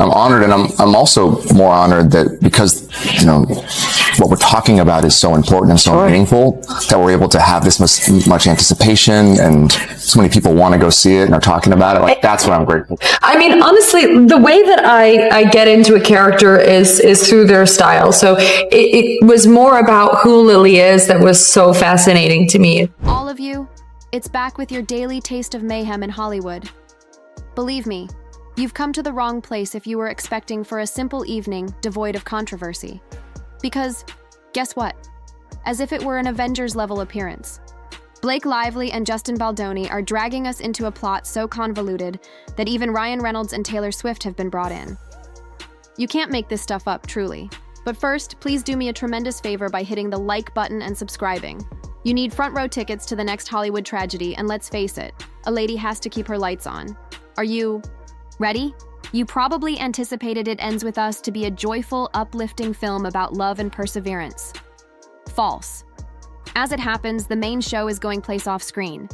I'm honored, and I'm also more honored that because, what we're talking about is so important and so meaningful that we're able to have this much anticipation, and so many people want to go see it and are talking about it. Like, that's what I'm grateful for. I mean, honestly, the way that I get into a character is through their style. So it was more about who Lily is that was so fascinating to me. All of you, it's back with your daily taste of mayhem in Hollywood. Believe me, you've come to the wrong place if you were expecting for a simple evening devoid of controversy. Because, guess what? As if it were an Avengers-level appearance, Blake Lively and Justin Baldoni are dragging us into a plot so convoluted that even Ryan Reynolds and Taylor Swift have been brought in. You can't make this stuff up, truly. But first, please do me a tremendous favor by hitting the like button and subscribing. You need front row tickets to the next Hollywood tragedy, and let's face it, a lady has to keep her lights on. Are you ready? You probably anticipated It Ends With Us to be a joyful, uplifting film about love and perseverance. False. As it happens, the main show is going place off screen.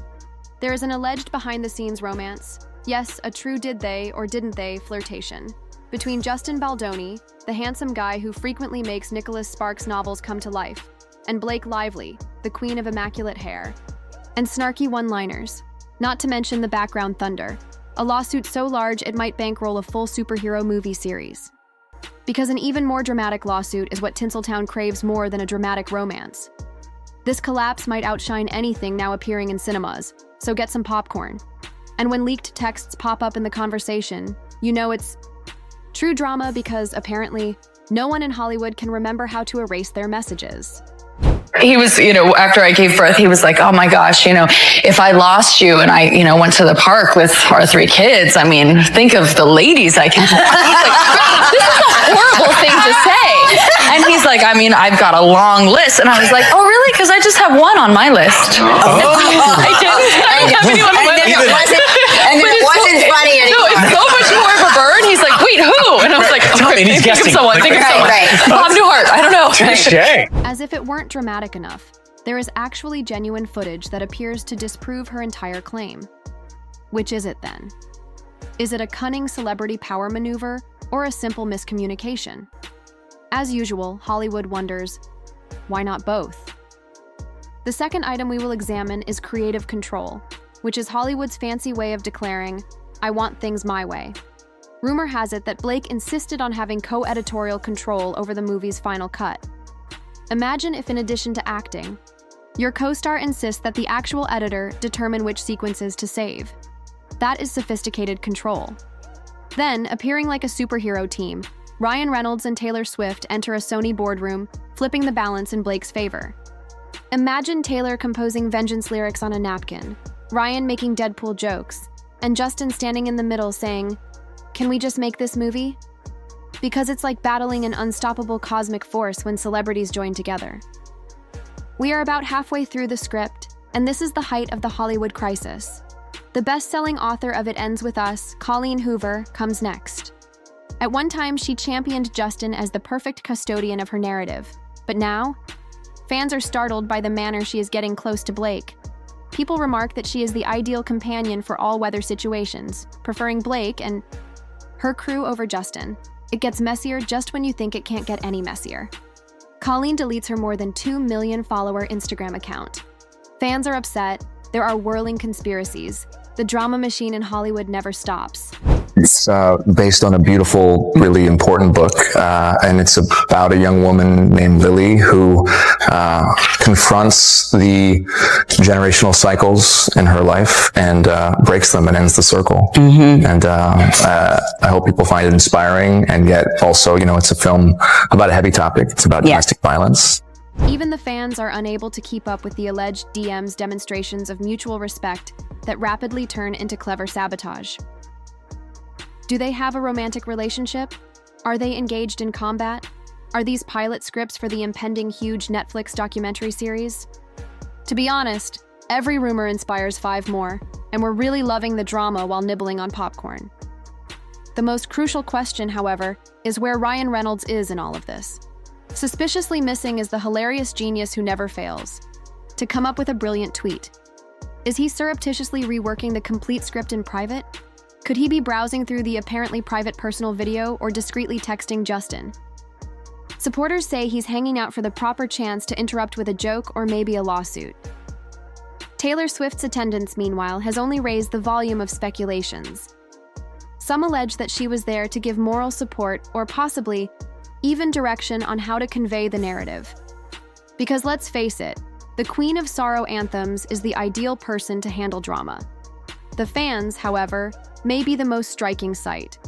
There is an alleged behind-the-scenes romance, yes, a true did they or didn't they flirtation, between Justin Baldoni, the handsome guy who frequently makes Nicholas Sparks' novels come to life, and Blake Lively, the queen of immaculate hair, and snarky one-liners, not to mention the background thunder, a lawsuit so large it might bankroll a full superhero movie series. Because an even more dramatic lawsuit is what Tinseltown craves more than a dramatic romance. This collapse might outshine anything now appearing in cinemas, so get some popcorn. And when leaked texts pop up in the conversation, you know it's true drama because, apparently, no one in Hollywood can remember how to erase their messages. He was, after I gave birth, he was like, oh my gosh, if I lost you and I, went to the park with our 3 kids, I mean, think of the ladies I can. This is a horrible thing to say. And he's like, I've got a long list. And I was like, oh, really? Because I just have one on my list. I didn't have anyone on my list. And then it wasn't funny anymore. No, it's so much more of a burn. He's like, wait, who? And I was like, okay, think of someone. Bob Newhart. I don't know. As if it weren't dramatic enough, there is actually genuine footage that appears to disprove her entire claim. Which is it then? Is it a cunning celebrity power maneuver or a simple miscommunication? As usual, Hollywood wonders, why not both? The second item we will examine is creative control, which is Hollywood's fancy way of declaring, I want things my way. Rumor has it that Blake insisted on having co-editorial control over the movie's final cut. Imagine if, in addition to acting, your co-star insists that the actual editor determine which sequences to save. That is sophisticated control. Then, appearing like a superhero team, Ryan Reynolds and Taylor Swift enter a Sony boardroom, flipping the balance in Blake's favor. Imagine Taylor composing vengeance lyrics on a napkin, Ryan making Deadpool jokes, and Justin standing in the middle saying, "Can we just make this movie?" Because it's like battling an unstoppable cosmic force when celebrities join together. We are about halfway through the script, and this is the height of the Hollywood crisis. The best-selling author of It Ends With Us, Colleen Hoover, comes next. At one time, she championed Justin as the perfect custodian of her narrative, but now, fans are startled by the manner she is getting close to Blake. People remark that she is the ideal companion for all-weather situations, preferring Blake and her crew over Justin. It gets messier just when you think it can't get any messier. Colleen deletes her more than 2 million follower Instagram account. Fans are upset. There are whirling conspiracies. The drama machine in Hollywood never stops. It's based on a beautiful, really important book, and it's about a young woman named Lily who confronts the generational cycles in her life and breaks them and ends the circle. Mm-hmm. And I hope people find it inspiring, and yet also, it's a film about a heavy topic. It's about domestic violence. Even the fans are unable to keep up with the alleged DM's demonstrations of mutual respect that rapidly turn into clever sabotage. Do they have a romantic relationship? Are they engaged in combat? Are these pilot scripts for the impending huge Netflix documentary series? To be honest, every rumor inspires 5 more, and we're really loving the drama while nibbling on popcorn. The most crucial question, however, is where Ryan Reynolds is in all of this. Suspiciously missing is the hilarious genius who never fails to come up with a brilliant tweet. Is he surreptitiously reworking the complete script in private? Could he be browsing through the apparently private personal video or discreetly texting Justin? Supporters say he's hanging out for the proper chance to interrupt with a joke or maybe a lawsuit. Taylor Swift's attendance, meanwhile, has only raised the volume of speculations. Some allege that she was there to give moral support or possibly even direction on how to convey the narrative. Because let's face it, the Queen of Sorrow anthems is the ideal person to handle drama. The fans, however, may be the most striking sight.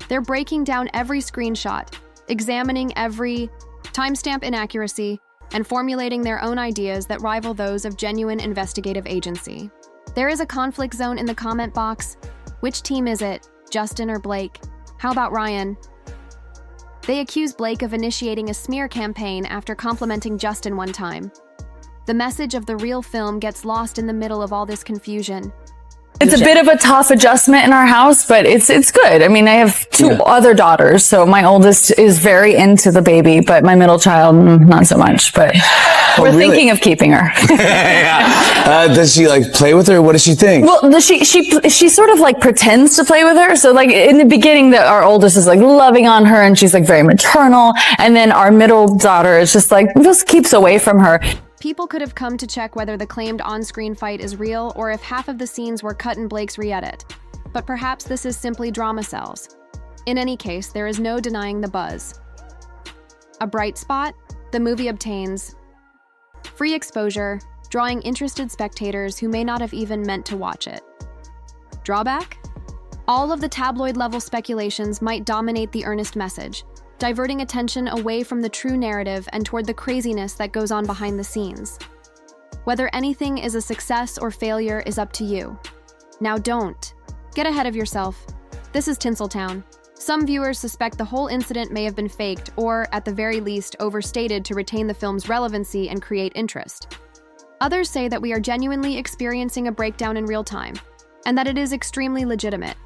They're breaking down every screenshot, examining every timestamp inaccuracy, and formulating their own ideas that rival those of genuine investigative agency. There is a conflict zone in the comment box. Which team is it? Justin or Blake? How about Ryan? They accuse Blake of initiating a smear campaign after complimenting Justin one time. The message of the real film gets lost in the middle of all this confusion. It's a bit of a tough adjustment in our house, but it's good. I mean, I have two other daughters, so my oldest is very into the baby, but my middle child, not so much. But we're thinking of keeping her. Does she like play with her? What does she think? Well, she sort of like pretends to play with her. So like in the beginning, our oldest is like loving on her, and she's like very maternal, and then our middle daughter is just like just keeps away from her. People could have come to check whether the claimed on-screen fight is real or if half of the scenes were cut in Blake's re-edit. But perhaps this is simply drama cells. In any case, there is no denying the buzz. A bright spot? The movie obtains free exposure, drawing interested spectators who may not have even meant to watch it. Drawback? All of the tabloid-level speculations might dominate the earnest message, diverting attention away from the true narrative and toward the craziness that goes on behind the scenes. Whether anything is a success or failure is up to you. Now don't get ahead of yourself. This is Tinseltown. Some viewers suspect the whole incident may have been faked or, at the very least, overstated to retain the film's relevancy and create interest. Others say that we are genuinely experiencing a breakdown in real time, and that it is extremely legitimate.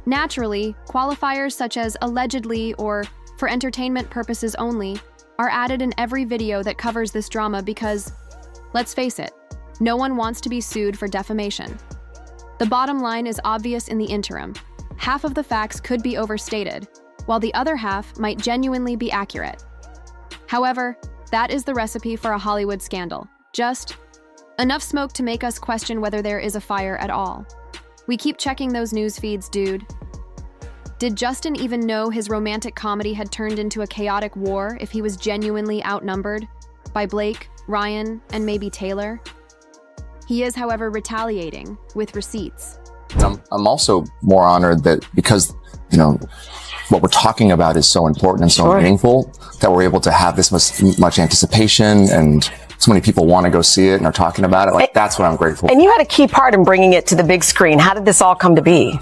Naturally, qualifiers such as allegedly or for entertainment purposes only are added in every video that covers this drama because, let's face it, no one wants to be sued for defamation. The bottom line is obvious in the interim. Half of the facts could be overstated, while the other half might genuinely be accurate. However, that is the recipe for a Hollywood scandal. Just enough smoke to make us question whether there is a fire at all. We keep checking those news feeds, dude. Did Justin even know his romantic comedy had turned into a chaotic war if he was genuinely outnumbered by Blake, Ryan, and maybe Taylor? He is, however, retaliating with receipts. I'm also more honored that because, what we're talking about is so important and so meaningful that we're able to have this much anticipation and so many people want to go see it and are talking about it. That's what I'm grateful for. And you had a key part in bringing it to the big screen. How did this all come to be?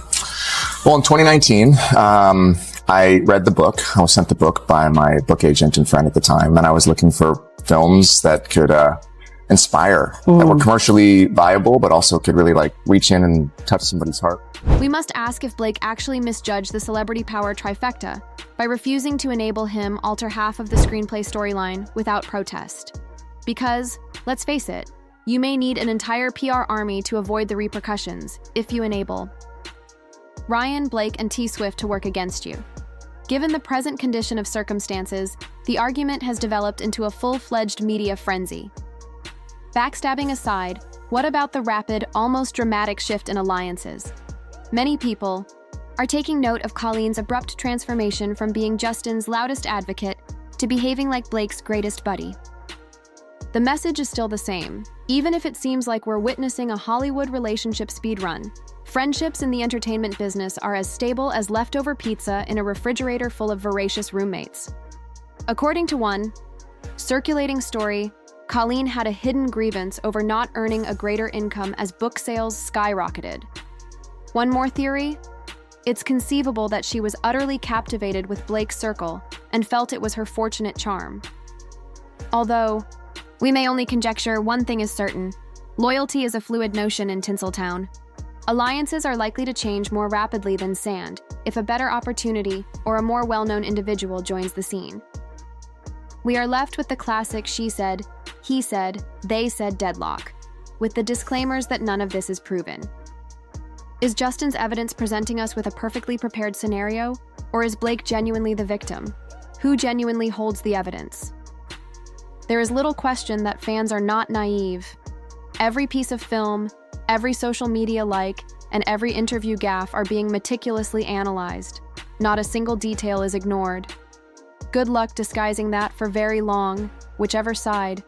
Well, in 2019, I read the book. I was sent the book by my book agent and friend at the time, and I was looking for films that could inspire, that were commercially viable, but also could really reach in and touch somebody's heart. We must ask if Blake actually misjudged the celebrity power trifecta by refusing to enable him alter half of the screenplay storyline without protest. Because, let's face it, you may need an entire PR army to avoid the repercussions if you enable Ryan, Blake, and T. Swift to work against you. Given the present condition of circumstances, the argument has developed into a full-fledged media frenzy. Backstabbing aside, what about the rapid, almost dramatic shift in alliances? Many people are taking note of Colleen's abrupt transformation from being Justin's loudest advocate to behaving like Blake's greatest buddy. The message is still the same, even if it seems like we're witnessing a Hollywood relationship speedrun. Friendships in the entertainment business are as stable as leftover pizza in a refrigerator full of voracious roommates. According to one circulating story, Colleen had a hidden grievance over not earning a greater income as book sales skyrocketed. One more theory? It's conceivable that she was utterly captivated with Blake's circle and felt it was her fortunate charm. Although, we may only conjecture, one thing is certain. Loyalty is a fluid notion in Tinseltown. Alliances are likely to change more rapidly than sand if a better opportunity or a more well-known individual joins the scene. We are left with the classic she said, he said, they said deadlock, with the disclaimers that none of this is proven. Is Justin's evidence presenting us with a perfectly prepared scenario, or is Blake genuinely the victim? Who genuinely holds the evidence? There is little question that fans are not naive. Every piece of film, every social media like, and every interview gaffe are being meticulously analyzed. Not a single detail is ignored. Good luck disguising that for very long, whichever side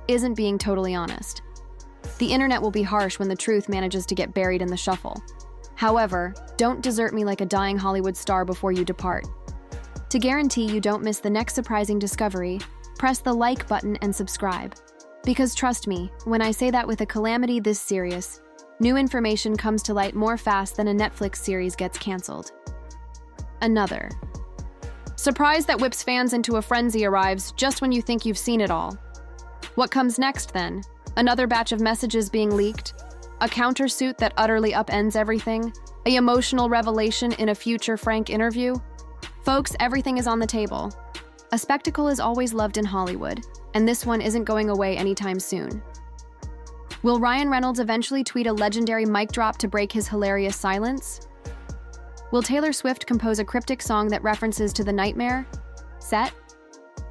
isn't being totally honest. The internet will be harsh when the truth manages to get buried in the shuffle. However, don't desert me like a dying Hollywood star before you depart. To guarantee you don't miss the next surprising discovery, press the like button and subscribe. Because trust me, when I say that with a calamity this serious, new information comes to light more fast than a Netflix series gets canceled. Another. Surprise that whips fans into a frenzy arrives just when you think you've seen it all. What comes next then? Another batch of messages being leaked? A countersuit that utterly upends everything? An emotional revelation in a future Frank interview? Folks, everything is on the table. A spectacle is always loved in Hollywood, and this one isn't going away anytime soon. Will Ryan Reynolds eventually tweet a legendary mic drop to break his hilarious silence? Will Taylor Swift compose a cryptic song that references to the nightmare? Set?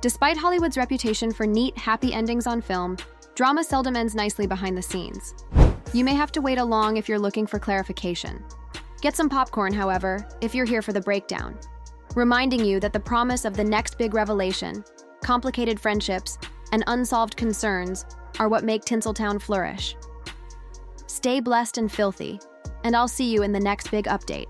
Despite Hollywood's reputation for neat, happy endings on film, drama seldom ends nicely behind the scenes. You may have to wait along if you're looking for clarification. Get some popcorn, however, if you're here for the breakdown, reminding you that the promise of the next big revelation, complicated friendships, and unsolved concerns are what make Tinseltown flourish. Stay blessed and filthy, and I'll see you in the next big update.